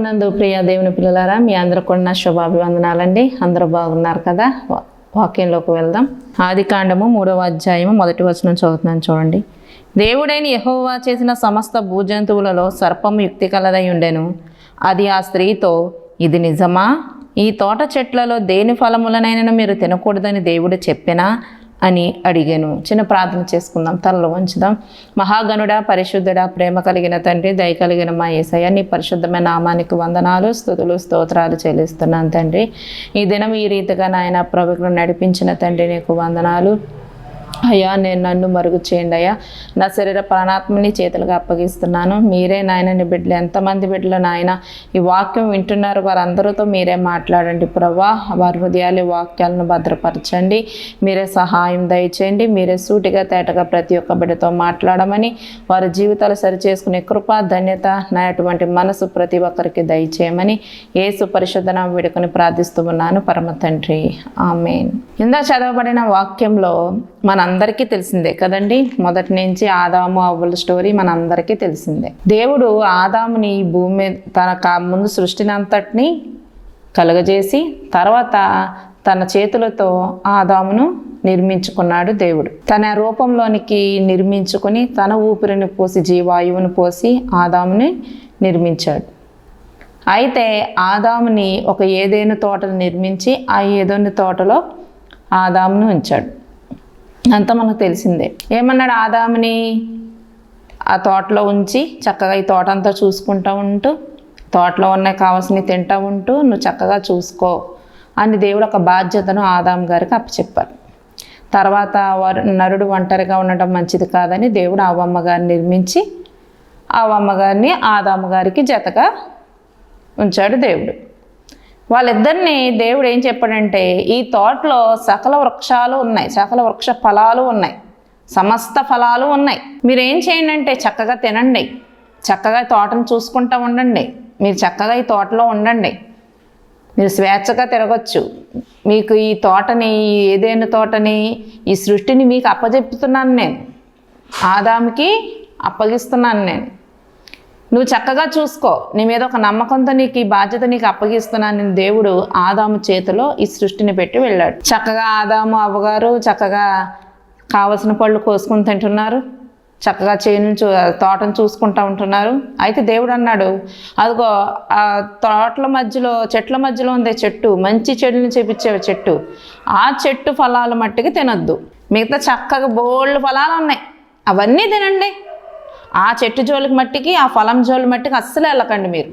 ప్రభునందు ప్రియ దేవుని పిల్లలారా, మీ అందరూ కూడా నా శుభాభివందనాలండి. అందరూ బాగున్నారు కదా? వాక్యంలోకి వెళ్దాం. ఆదికాండము 3వ అధ్యాయము 1వ వచనం చదువుతున్నాను, చూడండి. దేవుడైన యెహోవా చేసిన సమస్త భూజంతువులలో సర్పము యుక్తి కలదై ఉండెను. అది ఆ స్త్రీతో, ఇది నిజమా? ఈ తోట చెట్లలో దేని ఫలములనైనా మీరు తినకూడదని దేవుడు చెప్పినా అని అడిగాను. చిన్న ప్రార్థన చేసుకుందాం, తలలో ఉంచుదాం. మహాగణుడా, పరిశుద్ధుడా, ప్రేమ కలిగిన తండ్రి, దయ కలిగిన మా యేసయ్య, నీ పరిశుద్ధమైన నామానికి వందనాలు, స్తుతులు, స్తోత్రాలు చెల్లిస్తున్నాను తండ్రి. ఈ దినం ఈ రీతిగా నాయన ప్రభువును నడిపించిన తండ్రి నీకు వందనాలు అయ్యా. నన్ను మరుగు చేయండి అయ్యా. నా శరీర ప్రాణాత్మని చేతులుగా అప్పగిస్తున్నాను. మీరే నాయన, నీ బిడ్డలు ఎంతమంది బిడ్డలు నాయన ఈ వాక్యం వింటున్నారు, వారందరితో మీరే మాట్లాడండి ప్రభా. వారి హృదయాలు వాక్యాలను భద్రపరచండి. మీరే సహాయం దయచేయండి. మీరే సూటిగా తేటగా ప్రతి ఒక్క బిడ్డతో మాట్లాడమని, వారి జీవితాలు సరిచేసుకునే కృప, ధన్యత, నా అటువంటి మనసు ప్రతి ఒక్కరికి దయచేయమని యేసు పరిశుద్ధ నామమున వేడుకొని ప్రార్థిస్తూ ఉన్నాను పరమ తండ్రి, ఆమేన్. ఇందా చదవబడిన వాక్యంలో మనందరికీ తెలిసిందే కదండి. మొదటి నుంచి ఆదాము అవ్వల స్టోరీ మనందరికీ తెలిసిందే. దేవుడు ఆదాముని ఈ భూమి మీద తన ముందు సృష్టిని అంతటిని కలుగజేసి తర్వాత తన చేతులతో ఆదామును నిర్మించుకున్నాడు. దేవుడు తన రూపంలోనికి నిర్మించుకుని తన ఊపిరిని పోసి, జీవాయువుని పోసి ఆదాముని నిర్మించాడు. అయితే ఆదాముని ఒక ఏదైనా తోటను నిర్మించి ఆ ఏదైనా తోటలో ఆదామును ఉంచాడు. అంతా మనకు తెలిసిందే. ఏమన్నాడు ఆదాముని? ఆ తోటలో ఉంచి చక్కగా ఈ తోట అంతా చూసుకుంటూ ఉంటూ, తోటలో ఉన్న కావాల్సినవి తింటూ ఉంటూ నువ్వు చక్కగా చూసుకో అని దేవుడు ఒక బాధ్యతను ఆదాము గారికి అప్పచెప్పారు. తర్వాత నరుడు ఒంటరిగా ఉండటం మంచిది కాదని దేవుడు అవ్వమ్మ గారిని నిర్మించి అవ్వమ్మ గారిని ఆదాము గారికి జతగా ఉంచాడు దేవుడు. వాళ్ళిద్దరిని దేవుడు ఏం చెప్పాడంటే, ఈ తోటలో సకల వృక్షాలు ఉన్నాయి, సకల వృక్ష ఫలాలు ఉన్నాయి, సమస్త ఫలాలు ఉన్నాయి. మీరు ఏం చేయండి అంటే చక్కగా తినండి, చక్కగా తోటను చూసుకుంటూ ఉండండి, మీరు చక్కగా ఈ తోటలో ఉండండి, మీరు స్వేచ్ఛగా తిరగచ్చు. మీకు ఈ తోటని, ఏదైనా తోటని, ఈ సృష్టిని మీకు అప్పచెప్పుతున్నాను, నేను ఆదాముకి అప్పగిస్తున్నాను. నువ్వు చక్కగా చూసుకో, నీ మీద ఒక నమ్మకంతో నీకు ఈ బాధ్యత నీకు అప్పగిస్తున్నాను నేను దేవుడు ఆదాము చేతిలో ఈ సృష్టిని పెట్టి వెళ్ళాడు. చక్కగా ఆదాము అవ్వగారు చక్కగా కావలసిన పళ్ళు కోసుకుని తింటున్నారు, చక్కగా తోటను చూసుకుంటూ ఉంటున్నారు. అయితే దేవుడు అన్నాడు, అదిగో ఆ తోటల మధ్యలో, చెట్ల మధ్యలో ఉంది చెట్టు, మంచి చెడుని చూపించే చెట్టు, ఆ చెట్టు ఫలాలు మట్టికి తినొద్దు, మిగతా చక్కగా బోల్డ్ ఫలాలు ఉన్నాయి, అవన్నీ తినండి. ఆ చెట్టు జోలికి మట్టికి, ఆ ఫలం జోలి మట్టికి అస్సలు వెళ్ళకండి మీరు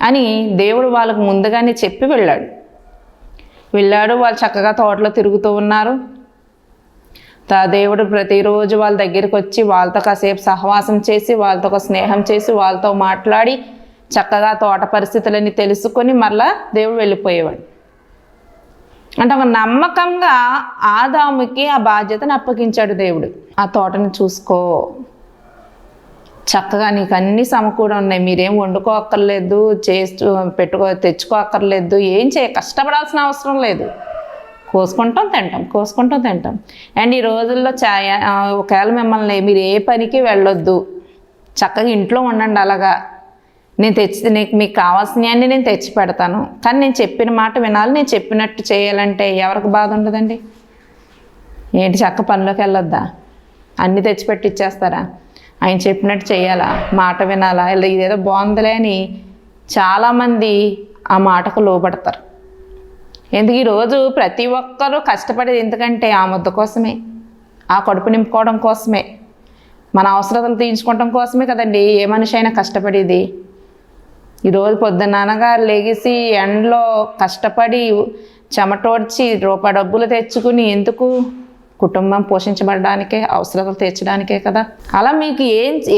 అని దేవుడు వాళ్ళకు ముందుగానే చెప్పి వెళ్ళాడు. వాళ్ళు చక్కగా తోటలో తిరుగుతూ ఉన్నారు. దేవుడు ప్రతిరోజు వాళ్ళ దగ్గరికి వచ్చి వాళ్ళతో కాసేపు సహవాసం చేసి, వాళ్ళతో ఒక స్నేహం చేసి, వాళ్ళతో మాట్లాడి చక్కగా తోట పరిస్థితులన్నీ తెలుసుకొని మళ్ళా దేవుడు వెళ్ళిపోయేవాడు. అంటే ఒక నమ్మకంగా ఆదాముకి ఆ బాధ్యతను అప్పగించాడు దేవుడు. ఆ తోటను చూసుకో, చక్కగా నీకు అన్నీ సమకూడ ఉన్నాయి, మీరేం వండుకోక్కర్లేదు, తెచ్చుకోక్కర్లేదు, కష్టపడాల్సిన అవసరం లేదు, కోసుకుంటాం తింటాం. అండ్ ఈ రోజుల్లో ఒకవేళ మిమ్మల్ని మీరు ఏ పనికి వెళ్ళొద్దు, చక్కగా ఇంట్లో ఉండండి. అలాగా మీకు కావాల్సినవి అన్నీ నేను తెచ్చి పెడతాను, కానీ నేను చెప్పిన మాట వినాలి, నేను చెప్పినట్టు చేయాలంటే ఎవరికి బాధ ఉండదండి? ఏంటి చక్క పనిలోకి వెళ్ళొద్దా? అన్నీ తెచ్చిపెట్టి ఇచ్చేస్తారా? ఆయన చెప్పినట్టు చేయాలా, మాట వినాలా? ఇదేదో బాగుందిలే అని చాలామంది ఆ మాటకు లోబడతారు. ఎందుకు? ఈరోజు ప్రతి ఒక్కరూ కష్టపడేది ఎందుకంటే ఆ ముద్ద కోసమే, ఆ కడుపు నింపుకోవడం కోసమే, మన అవసరతలు తీర్చుకోవడం కోసమే కదండి ఏ మనిషి అయినా కష్టపడేది. ఈరోజు పొద్దున్ననగా లెగిసి ఎండలో కష్టపడి చెమటోడ్చి రూపాయి డబ్బులు తెచ్చుకుని ఎందుకు? కుటుంబం పోషించబడడానికే, అవసరాలు తీర్చడానికే కదా. అలా మీకు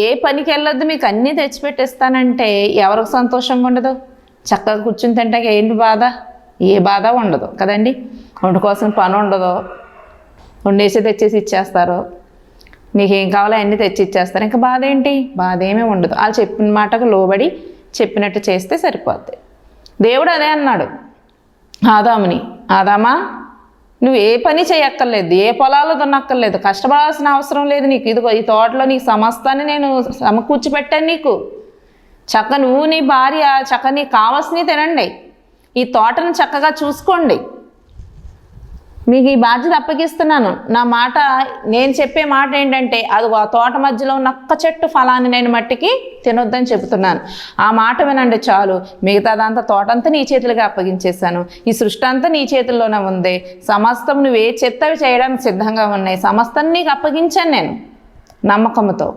ఏ పనికి వెళ్ళొద్దు, మీకు అన్నీ తెచ్చిపెట్టేస్తానంటే ఎవరికి సంతోషంగా ఉండదు? చక్కగా కూర్చుని తింటాక ఏంటి బాధ? ఏ బాధ ఉండదు కదండి. వండుకోవాల్సిన పని ఉండదు, వండేసి తెచ్చేసి ఇచ్చేస్తారు, నీకేం కావాలో అన్నీ తెచ్చి ఇచ్చేస్తారు, ఇంకా బాధ ఏంటి? బాధ ఏమీ ఉండదు. వాళ్ళు చెప్పిన మాటకు లోబడి చెప్పినట్టు చేస్తే సరిపోద్ది. దేవుడు అదే అన్నాడు ఆదాముని, ఆదామా నువ్వు ఏ పని చేయక్కర్లేదు, ఏ పొలాలు దున్నక్కర్లేదు, కష్టపడాల్సిన అవసరం లేదు నీకు. ఇదిగో ఈ తోటలో నీకు సమస్తాన్ని నేను సమకూర్చి పెట్టాను, నీకు చక్క నువ్వు నీ భార్య చక్క నీకు కావాల్సినవి తినండి, ఈ తోటను చక్కగా చూసుకోండి, మీకు ఈ బాధ్యత అప్పగిస్తున్నాను. నా మాట, నేను చెప్పే మాట ఏంటంటే అది ఆ తోట మధ్యలో ఉన్న ఒక్క చెట్టు ఫలాన్ని నేను మట్టికి తినొద్దని చెబుతున్నాను. ఆ మాట వినండి చాలు. మిగతాదంతా తోటంతా నీ చేతులుగా అప్పగించేశాను. ఈ సృష్టి అంతా నీ చేతుల్లోనే ఉంది. సమస్తం నువ్వు ఏ చెప్తావి చేయడానికి సిద్ధంగా ఉన్నాయి. సమస్తం నీకు అప్పగించాను నేను నమ్మకంతో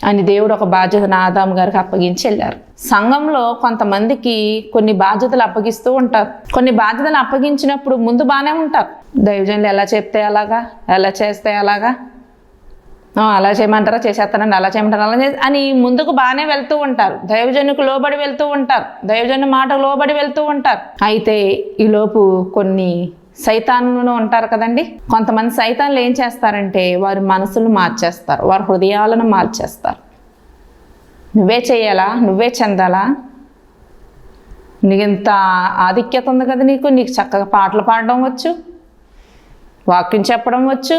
అని దేవుడు ఒక బాధ్యతను ఆదాము గారికి అప్పగించి వెళ్ళారు. సంఘంలో కొంతమందికి కొన్ని బాధ్యతలు అప్పగిస్తూ ఉంటారు. కొన్ని బాధ్యతలు అప్పగించినప్పుడు ముందు బాగానే ఉంటారు. దైవజనులు ఎలా చెప్తే అలాగా, ఎలా చేస్తే అలాగా, అలా చేయమంటారా చేసేస్తానండి, అలా చేయమంటారా అలా అని ముందుకు బాగానే వెళ్తూ ఉంటారు. దైవజనుకు లోబడి వెళ్తూ ఉంటారు, దైవజను మాటకు లోబడి వెళ్తూ ఉంటారు. అయితే ఈలోపు కొన్ని సైతానులు ఉంటారు కదండి. కొంతమంది సైతాన్లు ఏం చేస్తారంటే వారి మనసులను మార్చేస్తారు, వారి హృదయాలను మార్చేస్తారు. నువ్వే చేయాలా, నువ్వే చెందాలా, నీకు ఇంత ఆధిక్యత ఉంది కదా, నీకు చక్కగా పాటలు పాడడం వచ్చు, వాక్యం చెప్పడం వచ్చు,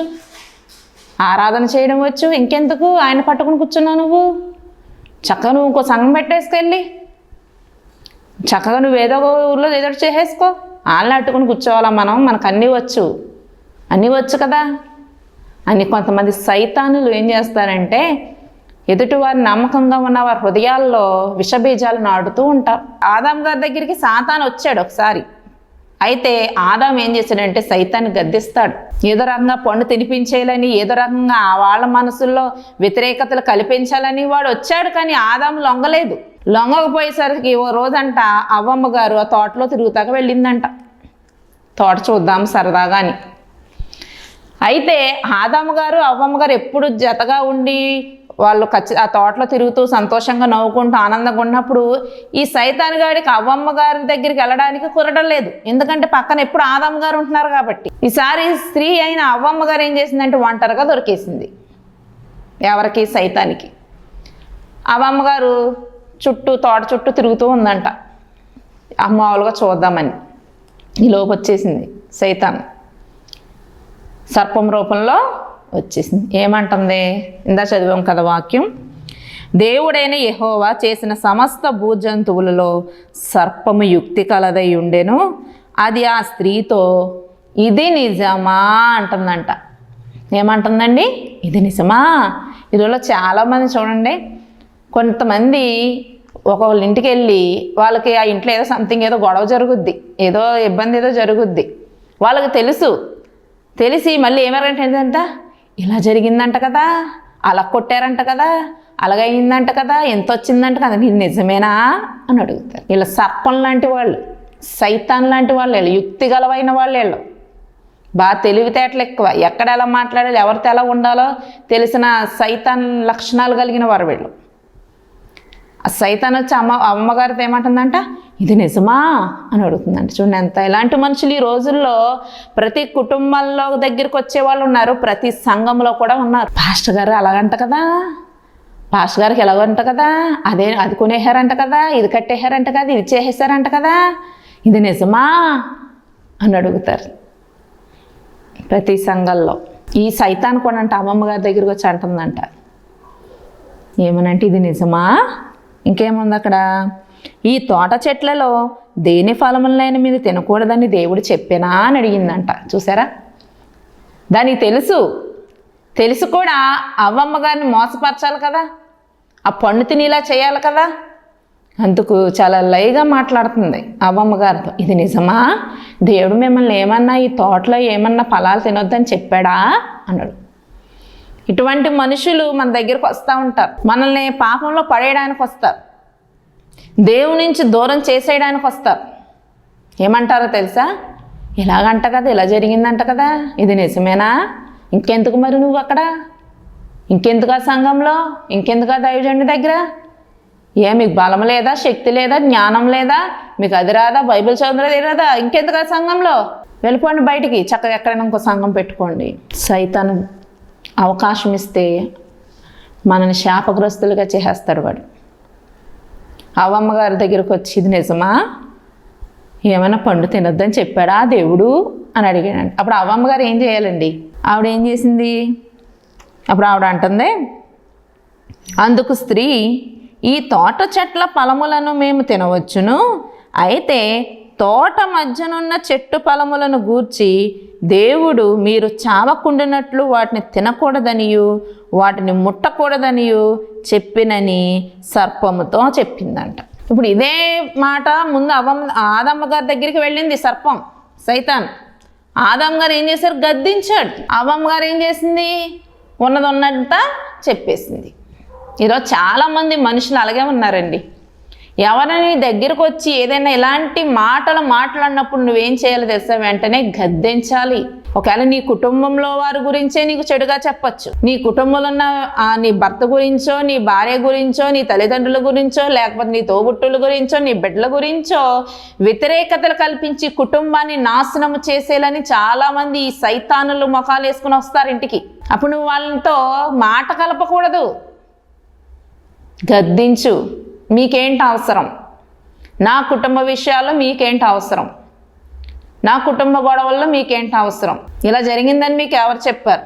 ఆరాధన చేయడం వచ్చు, ఇంకెందుకు ఆయన పట్టుకుని కూర్చున్నావు నువ్వు? చక్కగా నువ్వు ఇంకో సంఘం పెట్టేసుకెళ్ళి చక్కగా నువ్వు ఏదో ఊళ్ళో ఏదో చేసేసుకో. వాళ్ళని అట్టుకుని కూర్చోవాలా మనం? మనకు అన్నీ వచ్చు కదా అని కొంతమంది సైతానులు ఏం చేస్తారంటే ఎదుటివారి నమ్మకంగా ఉన్న వారి హృదయాల్లో విషబీజాలు నాటుతూ ఉంటారు. ఆదాం గారి దగ్గరికి సాతాను వచ్చాడు ఒకసారి. అయితే ఆదాం ఏం చేశాడంటే సైతాన్ని గద్దిస్తాడు. ఏదో రకంగా పండు తినిపించేయాలని, ఏదో రకంగా వాళ్ళ మనసుల్లో వ్యతిరేకతలు కల్పించాలని వాడు వచ్చాడు. కానీ ఆదాం లొంగలేదు. లొంగకపోయేసరికి ఓ రోజంట అవ్వమ్మ గారు ఆ తోటలో తిరుగుతాక వెళ్ళిందంట, తోట చూద్దాం సరదాగా అని. అయితే ఆదాము గారు అవ్వమ్మ గారు ఎప్పుడు జతగా ఉండి వాళ్ళు ఆ తోటలో తిరుగుతూ సంతోషంగా నవ్వుకుంటూ ఆనందంగా ఉన్నప్పుడు ఈ సైతాన్ గారికి అవ్వమ్మ గారి దగ్గరికి వెళ్ళడానికి కుదరడం లేదు. ఎందుకంటే పక్కన ఎప్పుడు ఆదాము గారు ఉంటున్నారు కాబట్టి. ఈసారి స్త్రీ అయిన అవ్వమ్మ గారు ఏం చేసిందంటే ఒంటరిగా దొరికేసింది. ఎవరికి? సైతానికి. అవ్వమ్మ గారు తోట చుట్టూ తిరుగుతూ ఉందంట మామూలుగా చూద్దామని. ఈ లోపు వచ్చేసింది సైతాన్, సర్పం రూపంలో వచ్చేసింది. ఏమంటుంది? ఇందా చదివాం కదా వాక్యం, దేవుడైన యెహోవా చేసిన సమస్త భూజంతువులలో సర్పము యుక్తి కలదై ఉండెను, అది ఆ స్త్రీతో ఇది నిజమా అంటుందంట. ఏమంటుందండి? ఇది నిజమా? ఈరోజు చాలామంది చూడండి, కొంతమంది వాళ్ళ ఇంటికి వెళ్ళి వాళ్ళకి ఆ ఇంట్లో ఏదో సంథింగ్ ఏదో గొడవ జరుగుద్ది, ఏదో ఇబ్బంది ఏదో జరుగుద్ది. వాళ్ళకి తెలిసి మళ్ళీ ఏమరంటేందంట, ఇలా జరిగిందంట కదా, అలా కొట్టారంట కదా, అలాగయిందంట కదా, ఎంత వచ్చిందంట కదా, ఇది నిజమేనా అని అడుగుతారు. వీళ్ళ సర్పం లాంటి వాళ్ళు, సైతాన్ లాంటి వాళ్ళు, వీళ్ళు యుక్తి గలవైన వాళ్ళు, వీళ్ళు బాగా తెలివితేటలు ఎక్కువ, ఎక్కడ ఎలా మాట్లాడాలి, ఎవరితో ఎలా ఉండాలో తెలిసిన సైతాన్ లక్షణాలు కలిగిన వారు వీళ్ళు. ఆ సైతాన్ వచ్చి అమ్మగారితో ఏమంటుందంట, ఇది నిజమా అని అడుగుతుందంట. చూడండి ఎంత ఇలాంటి మనుషులు ఈ రోజుల్లో ప్రతి కుటుంబాల్లో దగ్గరికి వచ్చే వాళ్ళు ఉన్నారు, ప్రతి సంఘంలో కూడా ఉన్నారు. పాస్టర్ గారు అలాగంట కదా, పాస్టర్ గారికి ఎలాగంట కదా, అది కొనేసారంట కదా, ఇది కట్టేశారంట కదా, ఇది చేసేసారంట కదా, ఇది నిజమా అని అడుగుతారు ప్రతి సంఘంలో. ఈ సైతాన్ కూడా అంట అమ్మమ్మ గారి దగ్గరికి వచ్చి అంటుందంట, ఏమనంటే ఇది నిజమా? ఇంకేముంది అక్కడ, ఈ తోట చెట్లలో దేని ఫలములైన మీద తినకూడదని దేవుడు చెప్పేనా అని అడిగిందంట. చూసారా, దానికి తెలుసు కూడా అవ్వమ్మ గారిని మోసపరచాలి కదా, ఆ పండు తినేలా చేయాలి కదా, అందుకు చాలా లైగా మాట్లాడుతుంది అవ్వమ్మ గారితో. ఇది నిజమా? దేవుడు మిమ్మల్ని ఏమన్నా ఈ తోటలో ఏమన్నా ఫలాలు తినొద్దని చెప్పాడా అన్నాడు. ఇటువంటి మనుషులు మన దగ్గరకు వస్తూ ఉంటారు, మనల్ని పాపంలో పడేయడానికి వస్తారు, దేవుని నుంచి దూరం చేసేయడానికి వస్తారు. ఏమంటారో తెలుసా? ఇలాగంట కదా, ఇలా జరిగిందంట కదా, ఇది నిజమేనా? ఇంకెందుకు మరి నువ్వు అక్కడ, ఇంకెందుకు ఆ సంఘంలో, ఇంకెందుకు ఆ దైవజనుడి దగ్గర? మీకు బలం లేదా, శక్తి లేదా, జ్ఞానం లేదా, మీకు అది రాదా, బైబిల్ చదవలేదు రాదా, ఇంకెందుకు ఆ సంఘంలో? వెళ్ళిపోండి బయటికి, చక్కగా ఎక్కడైనా ఇంకో సంఘం పెట్టుకోండి. సైతాను అవకాశం ఇస్తే మనని శాపగ్రస్తులుగా చేసేస్తాడు వాడు. అవ్వమ్మ గారి దగ్గరకు వచ్చి ఇది నిజమా, ఏమైనా పండు తినొద్దని చెప్పాడా దేవుడు అని అడిగాడండి. అప్పుడు అవ్వమ్మ గారు ఏం చేయాలండి? ఆవిడ ఏం చేసింది? అప్పుడు ఆవిడ అంటుంది, అందుకు స్త్రీ ఈ తోట చెట్ల ఫలములను మేము తినవచ్చును, అయితే తోట మధ్యనున్న చెట్టు ఫలములను గూర్చి దేవుడు మీరు చావకుండినట్లు వాటిని తినకూడదనియు వాటిని ముట్టకూడదనియు చెప్పినని సర్పముతో చెప్పిందంట. ఇప్పుడు ఇదే మాట ముందు ఆదమ్మ గారి దగ్గరికి వెళ్ళింది సర్పం, సైతాన్. ఆదమ్మ గారు ఏం చేశారు? గద్దించాడు. అవ్వమ్మ గారు ఏం చేసింది? ఉన్నది ఉన్నంత చెప్పేసింది. ఈరోజు చాలామంది మనుషులు అలాగే ఉన్నారండి. ఎవరైనా దగ్గరకు వచ్చి ఏదైనా ఇలాంటి మాటలు మాట్లాడినప్పుడు నువ్వేం చేయాలో తెలుసా? వెంటనే గద్దించాలి. ఒకవేళ నీ కుటుంబంలో వారి గురించే నీకు చెడుగా చెప్పచ్చు, నీ కుటుంబంలో ఉన్న నీ భర్త గురించో, నీ భార్య గురించో, నీ తల్లిదండ్రుల గురించో, లేకపోతే నీ తోబుట్టుల గురించో, నీ బిడ్డల గురించో వ్యతిరేకతలు కల్పించి కుటుంబాన్ని నాశనం చేసేయాలని చాలామంది ఈ సైతానులు ముఖాలు వేసుకుని వస్తారు ఇంటికి. అప్పుడు నువ్వు వాళ్ళతో మాట కలపకూడదు, గద్దించు. మీకేంటి అవసరం? నా కుటుంబ విషయాల్లో మీకేంటి అవసరం? నా కుటుంబ గొడవల్లో మీకేంటి అవసరం? ఇలా జరిగిందని మీకు ఎవరు చెప్పారు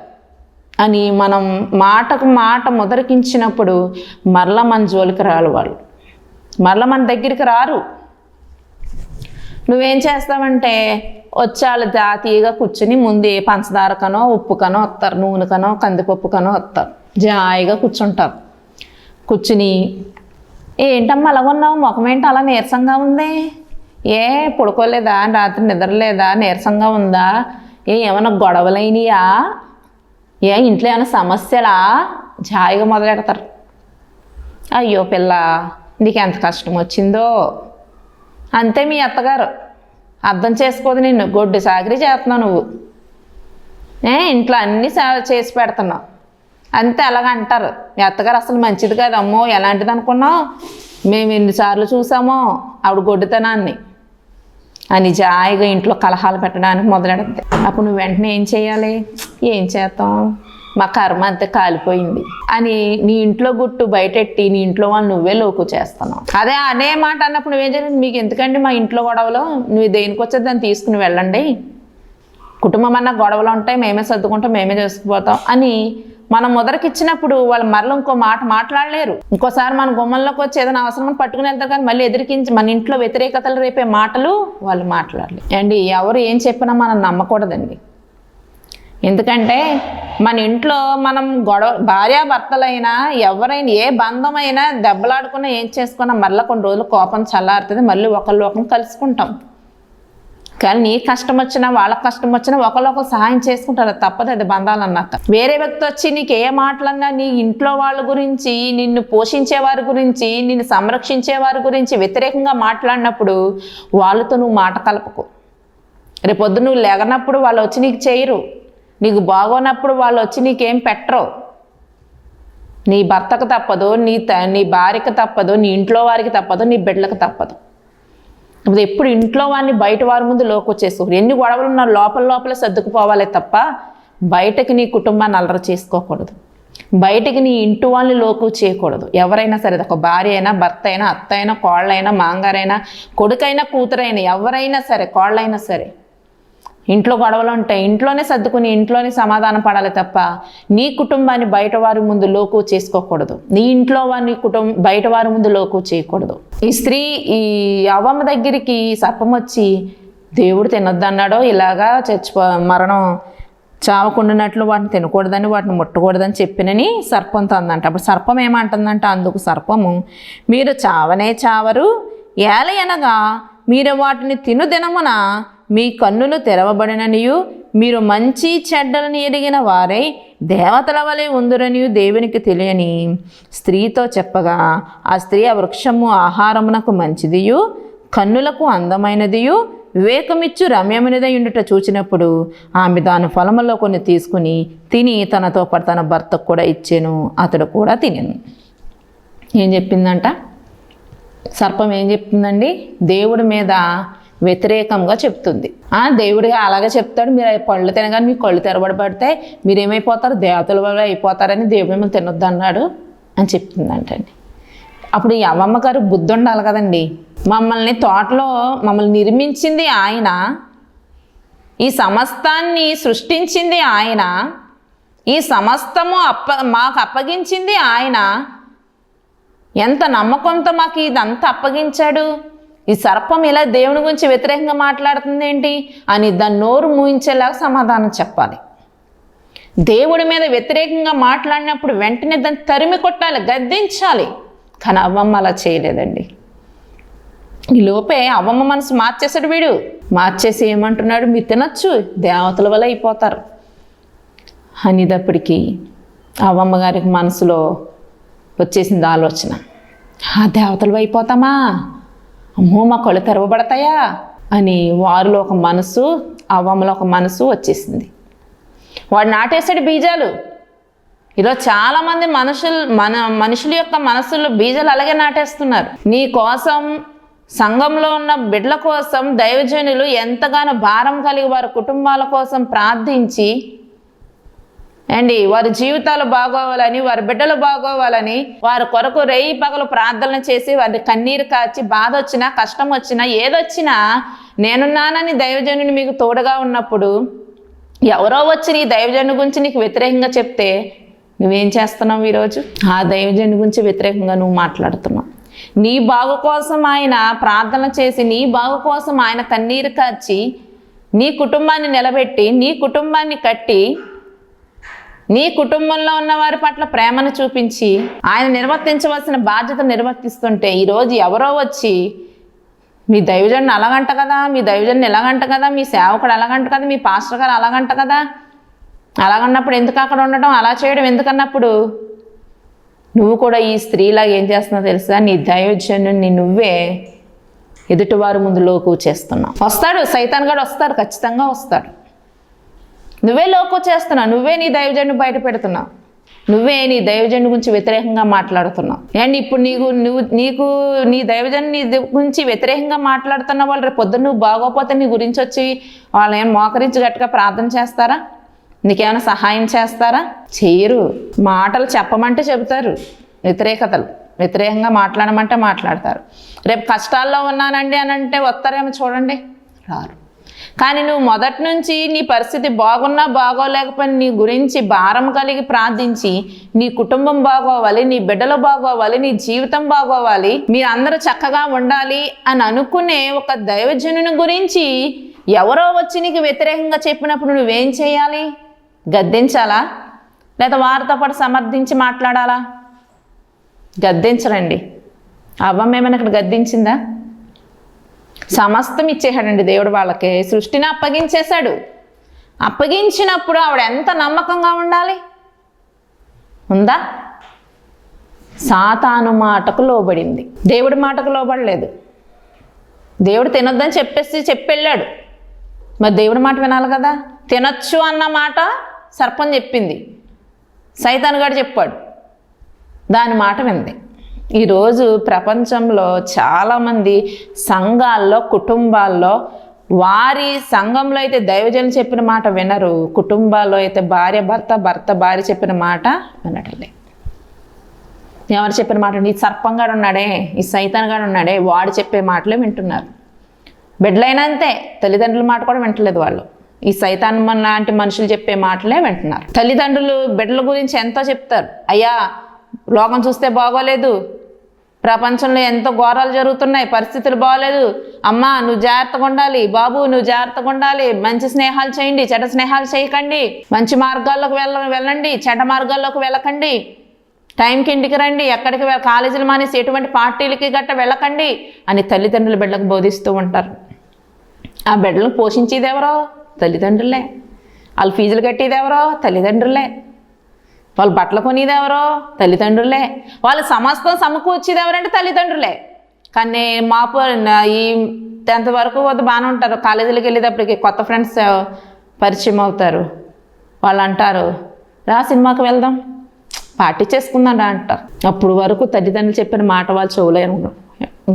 అని మనం మాటకు మాట మొదరికించినప్పుడు మరల మన జోలికి రారు వాళ్ళు, మరల మన దగ్గరికి రారు. నువ్వేం చేస్తావంటే వచ్చాళ్ళు జాతీయగా కూర్చుని ముందు ఏ పంచదారకనో ఉప్పుకనో వస్తారు, నూనెకనో కందిపప్పుకనో వస్తారు, జాయిగా కూర్చుంటారు. కూర్చుని ఏంటమ్మా అలా ఉన్నావు, ముఖం ఏంటి అలా నీరసంగా ఉంది, ఏ పడుకోలేదా, రాత్రి నిద్రలేదా, నీరసంగా ఉందా, ఏమైనా గొడవలైనయా, ఇంట్లో ఏమైనా సమస్యలా, జాయిగా మొదలెడతారు. అయ్యో పిల్ల నీకు ఎంత కష్టం వచ్చిందో. అంతే మీ అత్తగారు అర్థం చేసుకోదు, నిన్ను గొడ్డు సాగిరి చేస్తున్నావు నువ్వు, ఇంట్లో అన్నీ చేసి పెడుతున్నావు అంతే. అలాగ అంటారు. మీ అత్తగారు అసలు మంచిది కాదు, అమ్మో ఎలాంటిది అనుకున్నావు, మేము ఎన్నిసార్లు చూసామో ఆవిడ గొడ్డుతనాన్ని అని జాయిగా ఇంట్లో కలహాలు పెట్టడానికి మొదలెడుతుంది. అప్పుడు నువ్వు వెంటనే ఏం చేయాలి? ఏం చేస్తాం, మా కర్మ అంతే కాలిపోయింది అని నీ ఇంట్లో గుట్టు బయటెట్టి నీ ఇంట్లో వాళ్ళు నువ్వే లోకు చేస్తున్నావు. అదే మాట అన్నప్పుడు నువ్వేం చేయాలి? మీకు ఎందుకండి మా ఇంట్లో గొడవలు, నువ్వు దేనికి వచ్చేది దాన్ని తీసుకుని వెళ్ళండి, కుటుంబం అన్న గొడవలు ఉంటాయి, మేమే సర్దుకుంటాం, మేమే చేసుకుపోతాం అని మనం మొదటికిచ్చినప్పుడు వాళ్ళు మరల ఇంకో మాట మాట్లాడలేరు. ఇంకోసారి మన గుమ్మంలోకి వచ్చి ఏదైనా అవసరం పట్టుకుని వెళ్తారు, కానీ మళ్ళీ ఎదిరికించి మన ఇంట్లో వ్యతిరేకతలు రేపే మాటలు వాళ్ళు మాట్లాడలేరు అండి. ఎవరు ఏం చెప్పినా మనం నమ్మకూడదండి. ఎందుకంటే మన ఇంట్లో మనం భార్యాభర్తలైనా ఎవరైనా ఏ బంధమైనా దెబ్బలాడుకున్నా ఏం చేసుకున్నా మళ్ళీ కొన్ని రోజులు కోపం చల్లారుతుంది, మళ్ళీ ఒకళ్ళు కలుసుకుంటాం. కానీ నీ కష్టం వచ్చినా వాళ్ళకి కష్టం వచ్చినా ఒకళ్ళొకరు సహాయం చేసుకుంటారు, తప్పదు అది బంధాలన్నాక. వేరే వ్యక్తి వచ్చి నీకు ఏ మాటలన్నా నీ ఇంట్లో వాళ్ళ గురించి, నిన్ను పోషించే వారి గురించి, నిన్ను సంరక్షించే వారి గురించి వ్యతిరేకంగా మాట్లాడినప్పుడు వాళ్ళతో నువ్వు మాట కలపకు. రేపొద్దు నువ్వు లేగనప్పుడు వాళ్ళు వచ్చి నీకు చేయరు, నీకు బాగోనప్పుడు వాళ్ళు వచ్చి నీకేం పెట్టరు. నీ భర్తకు తప్పదు, నీ భార్యకు తప్పదు, నీ ఇంట్లో వారికి తప్పదు, నీ బిడ్డలకు తప్పదు. అది ఎప్పుడు ఇంట్లో వాడిని బయట వారి ముందు లోకొచ్చేసుకోరు. ఎన్ని గొడవలు ఉన్నా లోపల సర్దుకుపోవాలి తప్ప బయటకి నీ కుటుంబాన్ని అలర చేసుకోకూడదు, బయటకి నీ ఇంటి వాళ్ళని లోకు చేయకూడదు. ఎవరైనా సరే, ఒక భార్య అయినా, భర్త అయినా, అత్త అయినా, కోళ్ళైనా, మాంగారైనా, కొడుకైనా, కూతురైనా, ఎవరైనా సరే, కోళ్ళైనా సరే, ఇంట్లో గొడవలు ఉంటాయి, ఇంట్లోనే సర్దుకుని ఇంట్లోనే సమాధానం పడాలి తప్ప నీ కుటుంబాన్ని బయట వారి ముందు లోకు చేసుకోకూడదు, నీ ఇంట్లో వారిని బయట వారి ముందు లోకు చేయకూడదు. ఈ అవ్వమ్మ దగ్గరికి సర్పం వచ్చి దేవుడు తినొద్దన్నాడో, ఇలాగా మరణం చావకుండానట్లు వాటిని తినకూడదని, వాటిని ముట్టకూడదని చెప్పినని సర్పంతో అందంట. అప్పుడు సర్పం ఏమంటుందంట? అందుకు సర్పము, మీరు చావనే చావరు, ఏలయనగా మీరు వాటిని తిను దినమున మీ కన్నులు తెరవబడిననియు మీరు మంచి చెడ్డలను ఎరిగిన వారై దేవతల వలె ఉందురనియు దేవునికి తెలియని స్త్రీతో చెప్పగా, ఆ స్త్రీ ఆ వృక్షము ఆహారమునకు మంచిదియు కన్నులకు అందమైనదియు వివేకమిచ్చు రమ్యమైనదై ఉండుట చూచినప్పుడు ఆమె దాని ఫలములో కొన్ని తీసుకుని తిని తనతో పాటు తన భర్తకు కూడా ఇచ్చెను, అతడు కూడా తినెను. ఏం చెప్పిందంట సర్పం? ఏం చెప్తుందండి? దేవుడి మీద వ్యతిరేకంగా చెప్తుంది. దేవుడిగా అలాగే చెప్తాడు, మీరు పళ్ళు తినగానే మీ కళ్ళు తెరబడబడితే మీరేమైపోతారు, దేవతల వల్ల అయిపోతారని దేవుడు మిమ్మల్ని తినొద్దు అన్నాడు అని చెప్తుందంటండి. అప్పుడు ఈ అవ్వమ్మ గారు బుద్ధి ఉండాలి కదండి. మమ్మల్ని నిర్మించింది ఆయన, ఈ సమస్తాన్ని సృష్టించింది ఆయన, ఈ సమస్తము మాకు అప్పగించింది ఆయన, ఎంత నమ్మకంతో మాకు ఇదంతా అప్పగించాడు, ఈ సర్పం ఇలా దేవుని గురించి వ్యతిరేకంగా మాట్లాడుతుంది ఏంటి అని దాన్ని నోరు మూయించేలాగా సమాధానం చెప్పాలి. దేవుడి మీద వ్యతిరేకంగా మాట్లాడినప్పుడు వెంటనే దాన్ని తరిమి కొట్టాలి, గద్దించాలి. కానీ అవ్వమ్మ అలా చేయలేదండి. ఈ లోపే అవ్వమ్మ మనసు మార్చేసాడు వీడు. మార్చేసి ఏమంటున్నాడు, మీరు తినచ్చు, దేవతల వల్ల అయిపోతారు అనేటప్పటికీ అవ్వమ్మ గారికి మనసులో వచ్చేసింది ఆలోచన, ఆ దేవతలు అయిపోతామా, అమ్మో మా కళ్ళు తెరవబడతాయా అని వారిలో ఒక మనసు, అవ్వమ్మలో ఒక మనసు వచ్చేసింది. వాడు నాటేశాడు బీజాలు. ఈరోజు చాలామంది మనుషుల యొక్క మనసుల్లో బీజాలు అలాగే నాటేస్తున్నారు. నీ కోసం, సంఘంలో ఉన్న బిడ్డల కోసం దైవజనులు ఎంతగానో భారం కలిగి వారి కుటుంబాల కోసం ప్రార్థించి వారి జీవితాలు బాగోవాలని, వారి బిడ్డలు బాగోవాలని వారి కొరకు రేయి పగలు ప్రార్థనలు చేసి వారి కన్నీరు కాచి, బాధ వచ్చినా కష్టం వచ్చినా ఏదొచ్చినా నేనున్నానని దైవజనుని మీకు తోడుగా ఉన్నప్పుడు ఎవరో వచ్చి నీ దైవజను గురించి నీకు వ్యతిరేకంగా చెప్తే నువ్వేం చేస్తున్నావు? ఈరోజు ఆ దైవజను గురించి వ్యతిరేకంగా నువ్వు మాట్లాడుతున్నావు. నీ బాగు కోసం ఆయన ప్రార్థన చేసి, నీ బాగు కోసం ఆయన కన్నీరు కాచి, నీ కుటుంబాన్ని నిలబెట్టి, నీ కుటుంబాన్ని కట్టి, నీ కుటుంబంలో ఉన్న వారి పట్ల ప్రేమను చూపించి ఆయన నిర్వర్తించవలసిన బాధ్యత నిర్వర్తిస్తుంటే ఈరోజు ఎవరో వచ్చి మీ దైవజన్ని అలాగంట కదా, మీ దైవజన్ని ఎలాగంట కదా, మీ సేవకుడు అలాగంట కదా, మీ పాస్టర్ గారు అలాగంట కదా, అలాగన్నప్పుడు ఎందుకు అక్కడ ఉండటం, అలా చేయడం ఎందుకన్నప్పుడు నువ్వు కూడా ఈ స్త్రీలాగా ఏం చేస్తున్నావు తెలుసా? నీ దైవజనుని నువ్వే ఎదుటివారి ముందు లోకు చేస్తున్నావు. వస్తాడు, సైతాన్ గాడు వస్తాడు, ఖచ్చితంగా వస్తాడు. నువ్వే లోకు చేస్తున్నావు, నువ్వే నీ దైవజను బయట పెడుతున్నావు, నువ్వే నీ దైవజను గురించి వ్యతిరేకంగా మాట్లాడుతున్నావు. ఇప్పుడు నీకు నీ దైవజను నీ గురించి వ్యతిరేకంగా మాట్లాడుతున్న వాళ్ళు రేపు పొద్దున్న నువ్వు బాగోపోతే నీ గురించి వచ్చి వాళ్ళు ఏమైనా మోకరించి గట్టిగా ప్రార్థన చేస్తారా? నీకేమైనా సహాయం చేస్తారా? చేయరు. మాటలు చెప్పమంటే చెబుతారు, వ్యతిరేకంగా మాట్లాడమంటే మాట్లాడతారు. రేపు కష్టాల్లో ఉన్నానండి అని అంటే వస్తారేమో చూడండి, రారు. కానీ నువ్వు మొదటి నుంచి నీ పరిస్థితి బాగున్నా బాగోలేకపోయినా నీ గురించి భారం కలిగి ప్రార్థించి నీ కుటుంబం బాగోవాలి, నీ బిడ్డలు బాగోవాలి, నీ జీవితం బాగోవాలి, మీరందరూ చక్కగా ఉండాలి అని అనుకునే ఒక దైవజనుని గురించి ఎవరో వచ్చి నీకు వ్యతిరేకంగా చెప్పినప్పుడు నువ్వేం చేయాలి? గద్దించాలా? లేదా వారితో పాటు సమర్థించి మాట్లాడాలా? గద్దించరండి. అవ్వమ్మ ఏమైనా ఇక్కడ గద్దించిందా? సమస్తం ఇచ్చేసాడండి దేవుడు వాళ్ళకి. సృష్టిని అప్పగించేశాడు. అప్పగించినప్పుడు ఆవిడ ఎంత నమ్మకంగా ఉండాలి? ఉందా? సాతాను మాటకు లోబడింది, దేవుడి మాటకు లోబడలేదు. దేవుడు తినొద్దని చెప్పెళ్ళాడు, మరి దేవుడి మాట వినాలి కదా. తినొచ్చు అన్న మాట సర్పం చెప్పింది, సైతాన్ గాడు చెప్పాడు, దాని మాట వింది. ఈరోజు ప్రపంచంలో చాలామంది సంఘాల్లో, కుటుంబాల్లో, వారి సంఘంలో అయితే దైవజనులు చెప్పిన మాట వినరు, కుటుంబాల్లో అయితే భార్య భార్య చెప్పిన మాట వినటలే. ఎవరు చెప్పిన మాట? ఈ సర్పంగాడు ఉన్నాడే, ఈ సైతాన్ గాడు ఉన్నాడే, వాడు చెప్పే మాటలే వింటున్నారు. బిడ్డలైనా అంతే, తల్లిదండ్రుల మాట కూడా వింటలేదు వాళ్ళు. ఈ సైతాన్ లాంటి మనుషులు చెప్పే మాటలే వింటున్నారు. తల్లిదండ్రులు బిడ్డల గురించి ఎంతో చెప్తారు, అయ్యా లోకం చూస్తే బాగోలేదు, ప్రపంచంలో ఎంతో ఘోరాలు జరుగుతున్నాయి, పరిస్థితులు బాగోలేదు, అమ్మా నువ్వు జాగ్రత్తగా ఉండాలి, బాబు నువ్వు జాగ్రత్తగా ఉండాలి, మంచి స్నేహాలు చేయండి, చెడ్డ స్నేహాలు చేయకండి, మంచి మార్గాల్లోకి వెళ్ళండి, చెడ్డ మార్గాల్లోకి వెళ్ళకండి, టైంకి ఇంటికి రండి, ఎక్కడికి కాలేజీలు మానేసి ఎటువంటి పార్టీలకి గట్ట వెళ్ళకండి అని తల్లిదండ్రులు బిడ్డలకు బోధిస్తూ ఉంటారు. ఆ బిడ్డలను పోషించేది ఎవరో? తల్లిదండ్రులే. వాళ్ళు ఫీజులు కట్టేది ఎవరో? తల్లిదండ్రులే. వాళ్ళు బట్టలు కొనేది ఎవరో? తల్లిదండ్రులే. వాళ్ళు సమస్తం సమకూర్చేది ఎవరంటే తల్లిదండ్రులే. కానీ ఈ 10th వరకు బాగానే ఉంటారు, కాలేజీలకు వెళ్ళేటప్పటికి కొత్త ఫ్రెండ్స్ పరిచయం అవుతారు. వాళ్ళు అంటారు, రా సినిమాకి వెళ్దాం, పార్టీ చేసుకుందాం రా అంటారు. అప్పుడు వరకు తల్లిదండ్రులు చెప్పిన మాట వాళ్ళు చెవులేరు,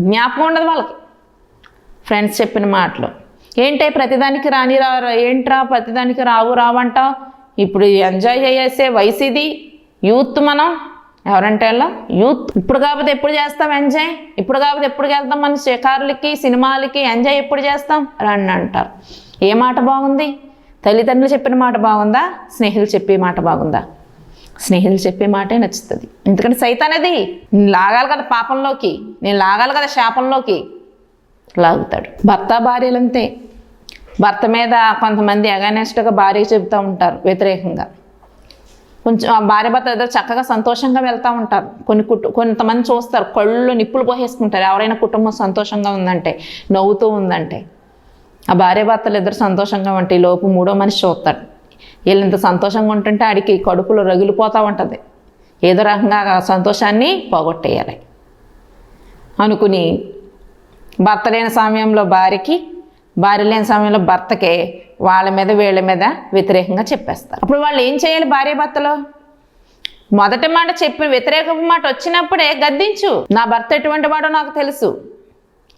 జ్ఞాపకం ఉండదు వాళ్ళకి. ఫ్రెండ్స్ చెప్పిన మాటలు ఏంటే ప్రతిదానికి ఏంట్రా ప్రతిదానికి రావంటావు? ఇప్పుడు ఎంజాయ్ చేసే వయసు ఇది, యూత్. మనం ఎవరంటే యూత్. ఇప్పుడు కాకపోతే ఎప్పుడు చేస్తాం ఎంజాయ్? ఇప్పుడు కాకపోతే ఎప్పుడు వెళ్తాం మన షికారులకి, సినిమాలకి? ఎంజాయ్ ఎప్పుడు చేస్తాం రండి అంటారు. ఏ మాట బాగుంది? తల్లిదండ్రులు చెప్పిన మాట బాగుందా? స్నేహితులు చెప్పే మాట బాగుందా? స్నేహితులు చెప్పే మాటే నచ్చుతుంది. ఎందుకంటే సైతాన్ అది నేను లాగాలి కదా పాపంలోకి, నేను లాగాలి కదా శాపంలోకి, లాగుతాడు. భర్త భార్యలంతే. భర్త మీద కొంతమంది అగైనెస్ట్గా భార్యకి చెబుతూ ఉంటారు, వ్యతిరేకంగా. కొంచెం ఆ భార్య భర్త ఏదో చక్కగా సంతోషంగా వెళ్తూ ఉంటారు. కొంతమంది చూస్తారు, కళ్ళు నిప్పులు పోసేసుకుంటారు. ఎవరైనా కుటుంబం సంతోషంగా ఉందంటే, నవ్వుతూ ఉందంటే, ఆ భార్య భర్తలు ఇద్దరు సంతోషంగా ఉంటే ఈ లోపు మూడో మనిషి చూస్తాడు. వీళ్ళు ఇంత సంతోషంగా ఉంటుంటే ఆడికి కడుపులో రగిలిపోతూ ఉంటుంది. ఏదో రకంగా ఆ సంతోషాన్ని పోగొట్టేయాలి అనుకుని భర్త లేని సమయంలో భార్యకి, భార్య లేని సమయంలో భర్తకే వాళ్ళ మీద వీళ్ళ మీద వ్యతిరేకంగా చెప్పేస్తారు. అప్పుడు వాళ్ళు ఏం చేయాలి? భార్య భర్తలో మొదటి మాట చెప్పిన వ్యతిరేక మాట వచ్చినప్పుడే గద్దించు. నా భర్త ఎటువంటి వాడో నాకు తెలుసు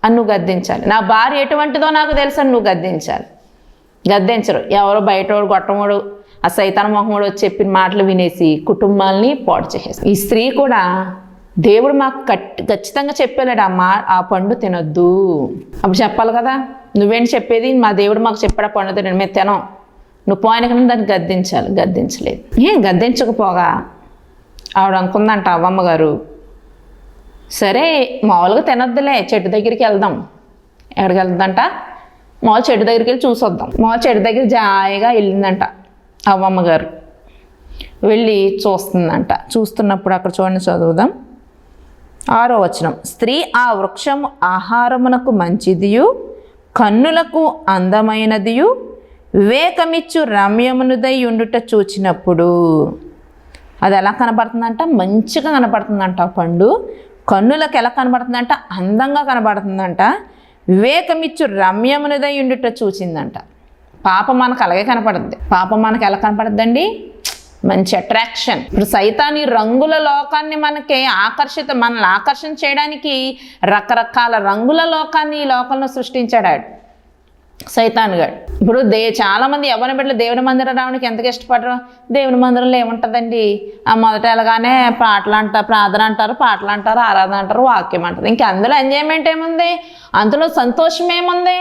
అని నువ్వు గద్దించాలి. నా భార్య ఎటువంటిదో నాకు తెలుసు అని నువ్వు గద్దించాలి. గద్దించరు. ఎవరో బయటోడు గొట్టముడు ఆ సైతాన్ మొహముడు వచ్చి చెప్పిన మాటలు వినేసి కుటుంబాలని పాడు చేసేస్తారు. ఈ స్త్రీ కూడా దేవుడు మాకు ఖచ్చితంగా చెప్పేలాడు, ఆ పండు తినొద్దు. అప్పుడు చెప్పాలి కదా, నువ్వేంటి చెప్పేది? మా దేవుడు మాకు చెప్పాడు ఆ పండు తినడు, మేము తినం, నువ్వు పోయినకన్నా దాన్ని గద్దించాలి. గద్దించలేదు. గద్దించకపోగా ఆవిడ అనుకుందంట అవ్వమ్మ గారు, సరే మామూలుగా తినొద్దులే, చెట్టు దగ్గరికి వెళ్దాం. ఎక్కడికి వెళ్తుందంట? మామూలు చెట్టు దగ్గరికి వెళ్ళి చూసొద్దాం. మామూలు చెట్టు దగ్గర జాయిగా వెళ్ళిందంట అవ్వమ్మ గారు. వెళ్ళి చూస్తుందంట. చూస్తున్నప్పుడు అక్కడ చూడండి, చదువుదాం 6వ వచనం. స్త్రీ ఆ వృక్షము ఆహారమునకు మంచిదియు కన్నులకు అందమైనదియు వివేకమిచ్చు రమ్యమునుదై ఉండుట చూచినప్పుడు. అది ఎలా కనబడుతుందంట? మంచిగా కనబడుతుందంట ఆ పండు. కన్నులకు ఎలా కనబడుతుందంట? అందంగా కనబడుతుందంట. వివేకమిచ్చు రమ్యమునుదై ఉండుట చూచిందంట. పాపం మనకు అలాగే కనపడుద్ది. పాపం మనకు ఎలా కనపడుద్దండి? మంచి అట్రాక్షన్. ఇప్పుడు సైతాన్ ఈ రంగుల లోకాన్ని మనల్ని ఆకర్షణ చేయడానికి రకరకాల రంగుల లోకాన్ని ఈ లోకంలో సృష్టించాడు సైతాన్ గాడు. ఇప్పుడు చాలామంది యవ్వన బిడ్డలు దేవుని మందిరం రావడానికి ఎంతగా ఇష్టపడరు? దేవుని మందిరంలో ఏముంటుందండి? ఆ మొదట వెళ్ళగానే ప్రార్థన అంటారు, పాటలు అంటారు, ఆరాధన అంటారు, వాక్యం అంటారు. ఇంకా అందులో ఎంజాయ్మెంట్ ఏముంది? అందులో సంతోషం ఏముంది?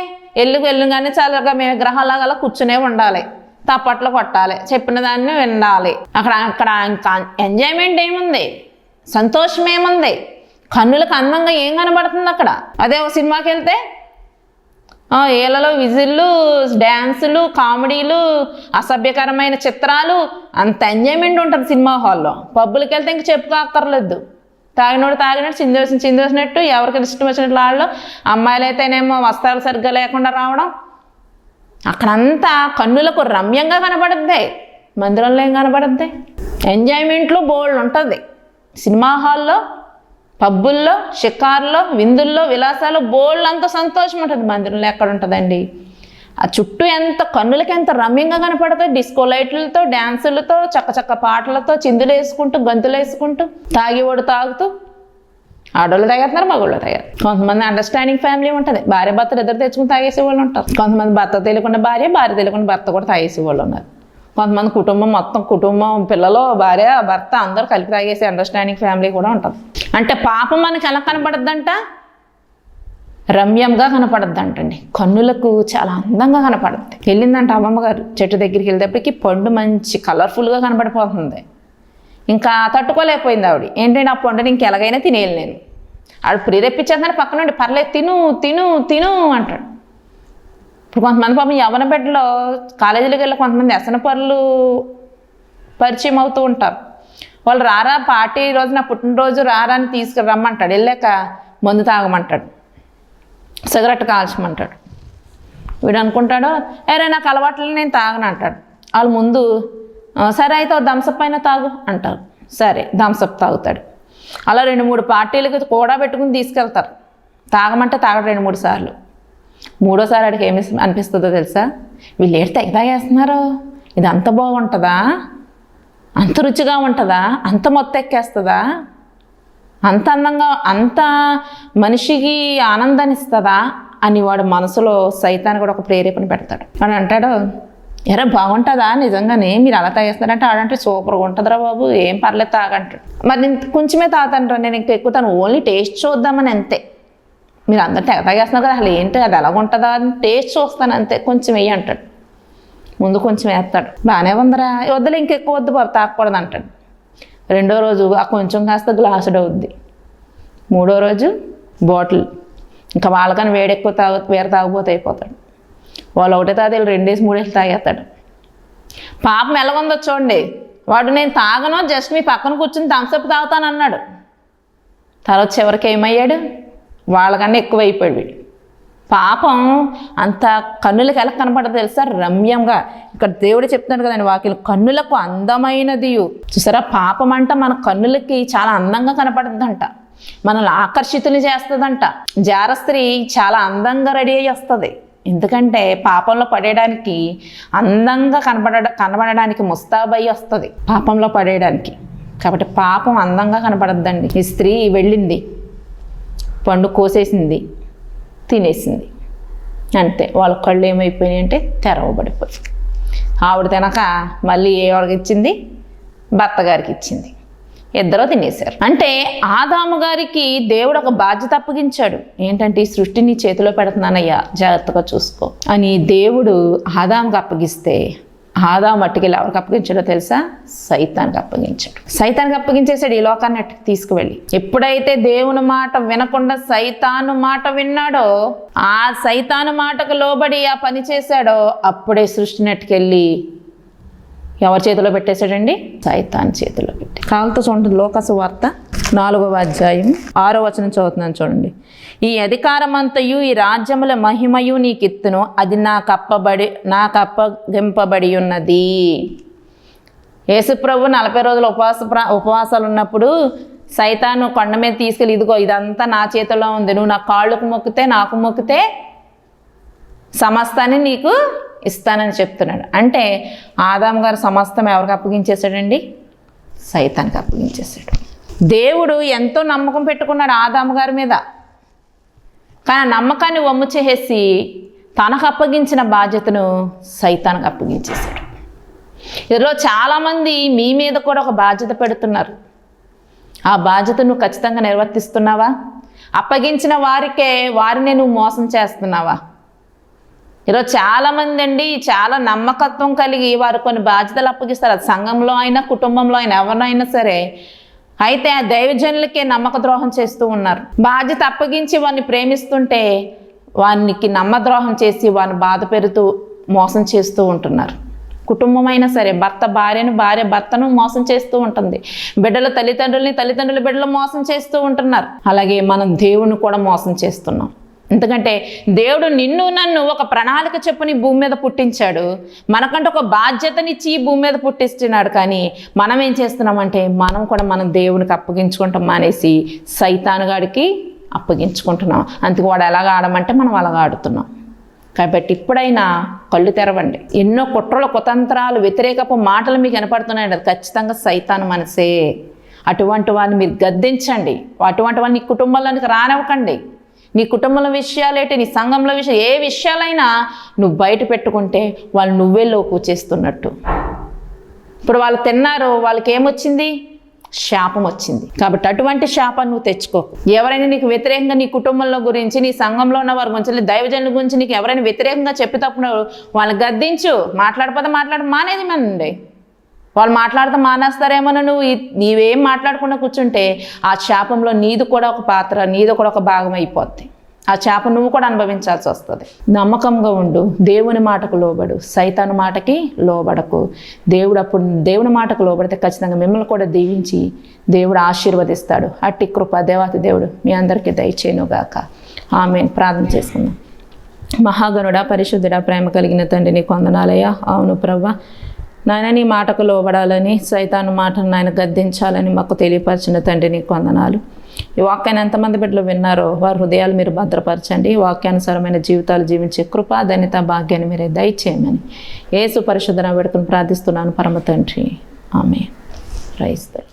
వెళ్ళుగానే చాలాగా మేము విగ్రహాలాగా అలా కూర్చునే ఉండాలి, తప్పట్లు కొట్టాలి, చెప్పిన దాన్ని వినాలి. అక్కడ ఇంకా ఎంజాయ్మెంట్ ఏముంది? సంతోషం ఏముంది? కన్నులకు అందంగా ఏం కనబడుతుంది అక్కడ? అదే ఒక సినిమాకి వెళ్తే ఏళ్ళలో విజిల్లు, డ్యాన్సులు, కామెడీలు, అసభ్యకరమైన చిత్రాలు, అంత ఎంజాయ్మెంట్ ఉంటుంది సినిమా హాల్లో. పబ్బులకి వెళ్తే ఇంక చెప్పుకోక్కర్లేదు. తాగినట్టు చిందేసినట్టు ఎవరికి ఇష్టం వచ్చినట్లు వాళ్ళు. అమ్మాయిలు అయితేనేమో వస్త్రాలు సరిగ్గా లేకుండా రావడం. అక్కడంతా కన్నులకు రమ్యంగా కనబడుద్ది. మందిరంలో ఏం కనబడుద్ది? ఎంజాయ్మెంట్లో బోల్డ్ ఉంటుంది. సినిమా హాల్లో, పబ్బుల్లో, షికార్లో, విందుల్లో, విలాసాలు బోల్డ్ అంత సంతోషం ఉంటుంది. మందిరంలో ఎక్కడ ఉంటుందండి? ఆ చుట్టూ ఎంత కన్నులకి ఎంత రమ్యంగా కనపడుతుంది. డిస్కో లైట్లతో, డ్యాన్సులతో, చక్క పాటలతో, చిందులు వేసుకుంటూ, గంతులు వేసుకుంటూ, తాగివాడు తాగుతూ. ఆడవాళ్ళు తాగేస్తున్నారు, మగవాళ్ళు తాగారు. కొంతమంది అండర్స్టాండింగ్ ఫ్యామిలీ ఉంటుంది. భార్య భర్తలు ఇద్దరు తెచ్చుకుని తాగేసే వాళ్ళు ఉంటారు. కొంతమంది భర్త తెలియకుండా భార్య తెలియకుండా భర్త కూడా తాగేసే వాళ్ళు ఉన్నారు. కొంతమంది కుటుంబం పిల్లలు, భార్య, భర్త అందరూ కలిపి తాగేసే అండర్స్టాండింగ్ ఫ్యామిలీ కూడా ఉంటుంది. అంటే పాపం మనకి ఎలా కనపడద్దంట? రమ్యంగా కనపడద్దంటండి. కన్నులకు చాలా అందంగా కనపడుద్ది. వెళ్ళిందంట అమ్మమ్మ గారు చెట్టు దగ్గరికి వెళ్ళేటప్పటికి పండు మంచి కలర్ఫుల్గా కనపడిపోతుంది. ఇంకా తట్టుకోలేకపోయింది ఆవిడ. ఏంటంటే ఆ పండుని ఇంకెలాగైనా తినేయాలి నేను. ఆవిడ ప్రేరేపించేందని పక్క నుండి పర్లేదు తిను తిను తిను అంటాడు. ఇప్పుడు కొంతమంది పాపం యవ్వన బిడ్డలో కాలేజీలకు వెళ్ళి కొంతమంది వ్యసన పరులు పరిచయం అవుతూ ఉంటారు. వాళ్ళు రారా పార్టీ రోజు నా పుట్టినరోజు రారా అని తీసుకురమ్మంటాడు. వెళ్ళాక మందు తాగమంటాడు, సిగరెట్ కాల్చమంటాడు. వీడు అనుకుంటాడు అరే నాకు అలవాట్లు నేను తాగను అంటాడు. వాళ్ళు ముందు సరే అయితే థమ్సప్ అయినా తాగు అంటారు. సరే థమ్సప్ తాగుతాడు. అలా 2-3 పార్టీలకు కూడా పెట్టుకుని తీసుకెళ్తారు. తాగమంటే తాగడు 2-3 సార్లు. 3వ సారి ఆడికి ఏమి అనిపిస్తుందో తెలుసా? వీళ్ళు ఏడు తాగేస్తున్నారు, ఇది అంత బాగుంటుందా, అంత రుచిగా ఉంటుందా, అంత మొత్తం ఎక్కేస్తుందా, అంత అందంగా, అంత మనిషికి ఆనందాన్ని ఇస్తుందా అని వాడు మనసులో సైతాన్ని కూడా ఒక ప్రేరేపణ పెడతాడు. వాడు అంటాడు ఎరా బాగుంటుందా నిజంగానే మీరు అలా తాగేస్తారంటే ఆడంటే సూపర్గా ఉంటుందిరా బాబు, ఏం పర్లేదు తాగంటాడు. మరి నేను కొంచెమే తాగుతాను, నేను ఇంకా ఎక్కుతాను, ఓన్లీ టేస్ట్ చూద్దామని అంతే. మీరు అందరు తాగేస్తున్నారు కదా, అసలు ఏంటి అది ఎలాగుంటుందా అని టేస్ట్ చూస్తాను అంతే, కొంచెం వెయ్యి అంటాడు. ముందు కొంచెం వేస్తాడు, బాగానే ఉందరా, వద్దులే ఇంకెక్కువ వద్దు బాబు తాగకూడదు అంటాడు. రెండో రోజు ఆ కొంచెం కాస్త గ్లాసుడు అవుద్ది, మూడో రోజు బాటిల్. ఇంకా వాళ్ళకని వేడెక్కువ వేరే తాగిపోతే అయిపోతాడు. వాళ్ళు ఒకటే తాగేళ్ళు 2 3 తాగేస్తాడు. పాపం ఎలాగుందో చూడండి. వాడు నేను తాగను, జస్ట్ మీ పక్కన కూర్చుని థమ్సప్ తాగుతాను అన్నాడు. తర్వాత చివరికి ఏమయ్యాడు? వాళ్ళకన్నా ఎక్కువ అయిపోయాడు వీడు. పాపం అంత కన్నులకు ఎలా కనపడదు తెలుసా? రమ్యంగా. ఇక్కడ దేవుడు చెప్తున్నాడు కదండి వాక్యం, కన్నులకు అందమైనది. చూసారా, పాపం అంట మన కన్నులకి చాలా అందంగా కనపడుతుందంట, మనల్ని ఆకర్షితులు చేస్తుందంట. జార స్త్రీ చాలా అందంగా రెడీ అయ్యి వస్తుంది. ఎందుకంటే పాపంలో పడేయడానికి, అందంగా కనబడడానికి ముస్తాబయ్యి వస్తుంది పాపంలో పడేయడానికి. కాబట్టి పాపం అందంగా కనపడద్దండి. ఈ స్త్రీ వెళ్ళింది, పండు కోసేసింది, తినేసింది, అంతే. వాళ్ళ కళ్ళు ఏమైపోయినాయి అంటే తెరవబడిపోయి. ఆవిడ తినక మళ్ళీ ఎవరికి ఇచ్చింది? భర్త గారికి ఇచ్చింది. ఇద్దరూ తినేశారు. అంటే ఆదాము గారికి దేవుడు ఒక బాధ్యత అప్పగించాడు. ఏంటంటే ఈ సృష్టిని నీ చేతిలో పెడుతున్నానయ్యా, జాగ్రత్తగా చూసుకో అని దేవుడు ఆదాముకి అప్పగిస్తే, ఆదాము మట్టుకెళ్ళి ఎవరికి అప్పగించాడో తెలుసా? సైతానికి అప్పగించాడు. సైతానికి అప్పగించేశాడు ఈ లోకాన్ని తీసుకువెళ్ళి. ఎప్పుడైతే దేవుని మాట వినకుండా సైతాను మాట విన్నాడో, ఆ సైతాను మాటకు లోబడి ఆ పని చేశాడో, అప్పుడే సృష్టిని అట్టుకెళ్ళి ఎవరి చేతిలో పెట్టేశాడండి? సైతాన్ చేతిలో పెట్టి. కాలుతో చూడండి, లోకాసు వార్త 4వ అధ్యాయం 6వ వచనం చదువుతున్నాను చూడండి. ఈ అధికారమంతయు ఈ రాజ్యముల మహిమయు నీకిత్తును, అది నాకు అప్పగింపబడి ఉన్నది. యేసుప్రభు 40 రోజులు ఉపవాసాలు ఉన్నప్పుడు సైతాను కొండ మీద తీసుకెళ్ళి, ఇదిగో ఇదంతా నా చేతిలో ఉంది, నువ్వు నా కాళ్ళకు మొక్కితే, నాకు మొక్కితే సమస్తాన్ని నీకు ఇస్తానని చెప్తున్నాడు. అంటే ఆదాము గారు సమస్తం ఎవరికి అప్పగించేశాడండి? సైతానికి అప్పగించేశాడు. దేవుడు ఎంతో నమ్మకం పెట్టుకున్నాడు ఆదాము గారి మీద, కానీ నమ్మకాన్ని వమ్ము చేసి తనకు అప్పగించిన బాధ్యతను సైతానికి అప్పగించేశాడు. ఈరోజు చాలామంది మీ మీద కూడా ఒక బాధ్యత పెడుతున్నారు. ఆ బాధ్యత నువ్వు ఖచ్చితంగా నిర్వర్తిస్తున్నావా? అప్పగించిన వారినే నువ్వు మోసం చేస్తున్నావా? ఈరోజు చాలామంది అండి చాలా నమ్మకత్వం కలిగి వారు కొన్ని బాధ్యతలు అప్పగిస్తారు. అది సంఘంలో అయినా, కుటుంబంలో అయినా, ఎవరినైనా సరే. అయితే ఆ దైవజనులకే నమ్మక ద్రోహం చేస్తూ ఉన్నారు. బాధ్యత అప్పగించి వారిని ప్రేమిస్తుంటే వారికి నమ్మద్రోహం చేసి వారిని బాధ పెడుతూ మోసం చేస్తూ ఉంటున్నారు. కుటుంబం అయినా సరే, భర్త భార్యను, భార్య భర్తను మోసం చేస్తూ ఉంటుంది. బిడ్డలు తల్లిదండ్రులు బిడ్డలు మోసం చేస్తూ ఉంటున్నారు. అలాగే మనం దేవుని కూడా మోసం చేస్తున్నాం. ఎందుకంటే దేవుడు నిన్ను నన్ను ఒక ప్రణాళిక చెప్పుని భూమి మీద పుట్టించాడు, మనకంటే ఒక బాధ్యతనిచ్చి ఈ భూమి మీద పుట్టిస్తున్నాడు. కానీ మనం ఏం చేస్తున్నామంటే మనం కూడా మనం దేవునికి అప్పగించుకుంటాం మానేసి సైతానుగాడికి అప్పగించుకుంటున్నాం. అందుకు వాడు ఎలాగ ఆడమంటే మనం అలాగ ఆడుతున్నాం. కాబట్టి ఇప్పుడైనా కళ్ళు తెరవండి. ఎన్నో కుట్రలు, కుతంత్రాలు, వ్యతిరేకపు మాటలు మీకు వినపడుతున్నాయండి. అది ఖచ్చితంగా సైతాను మనసే. అటువంటి వాడిని మీరు గద్దించండి. అటువంటి వాడిని నీ కుటుంబంలోనికి రానివ్వకండి. నీ కుటుంబంలో విషయాలేంటి, నీ సంఘంలో ఏ విషయాలైనా నువ్వు బయట పెట్టుకుంటే వాళ్ళు నువ్వే లోకు చేస్తున్నట్టు. ఇప్పుడు వాళ్ళు తిన్నారు, వాళ్ళకి ఏమొచ్చింది? శాపం వచ్చింది. కాబట్టి అటువంటి శాపాన్ని నువ్వు తెచ్చుకో. ఎవరైనా నీకు వ్యతిరేకంగా నీ కుటుంబంలో గురించి, నీ సంఘంలో ఉన్న వారి గురించి, దైవజనుల గురించి నీకు ఎవరైనా వ్యతిరేకంగా చెప్పేటప్పుడు వాళ్ళని గద్దించు. మానేది మనండి. వాళ్ళు మాట్లాడితే మానేస్తారేమో, నీవేం మాట్లాడకుండా కూర్చుంటే ఆ శాపంలో నీది కూడా ఒక పాత్ర, నీది కూడా ఒక భాగం అయిపోద్ది. ఆ శాపం నువ్వు కూడా అనుభవించాల్సి వస్తుంది. నమ్మకంగా ఉండు, దేవుని మాటకు లోబడు, సైతాను మాటకి లోబడకు. దేవుని మాటకు లోబడితే ఖచ్చితంగా మిమ్మల్ని కూడా దీవించి దేవుడు ఆశీర్వదిస్తాడు. అట్టి కృప దేవాతి దేవుడు మీ అందరికీ దయచేయునుగాక. ఆమేన్. ప్రార్థన చేసుకుందాం. మహాగణుడా, పరిశుద్ధుడా, ప్రేమ కలిగిన తండ్రి నీకు వందనాలయ్యా. అవును ప్రభువా, నాయన నీ మాటకు లోబడాలని, సైతాను మాటను నాయన గద్దించాలని మాకు తెలియపరిచిన తండ్రి నీకు వందనాలు. ఈ వాక్యాన్ని ఎంతమంది బిడ్డలు విన్నారో వారి హృదయాలు మీరు భద్రపరచండి. ఈ వాక్యానుసారమైన జీవితాలు జీవించే కృప, ధన్యత, భాగ్యాన్ని మీరే దయచేయమని యేసు పరిశుద్ధ వేడుకను ప్రార్థిస్తున్నాను పరమ తండ్రి. ఆమేన్. Praise the lord.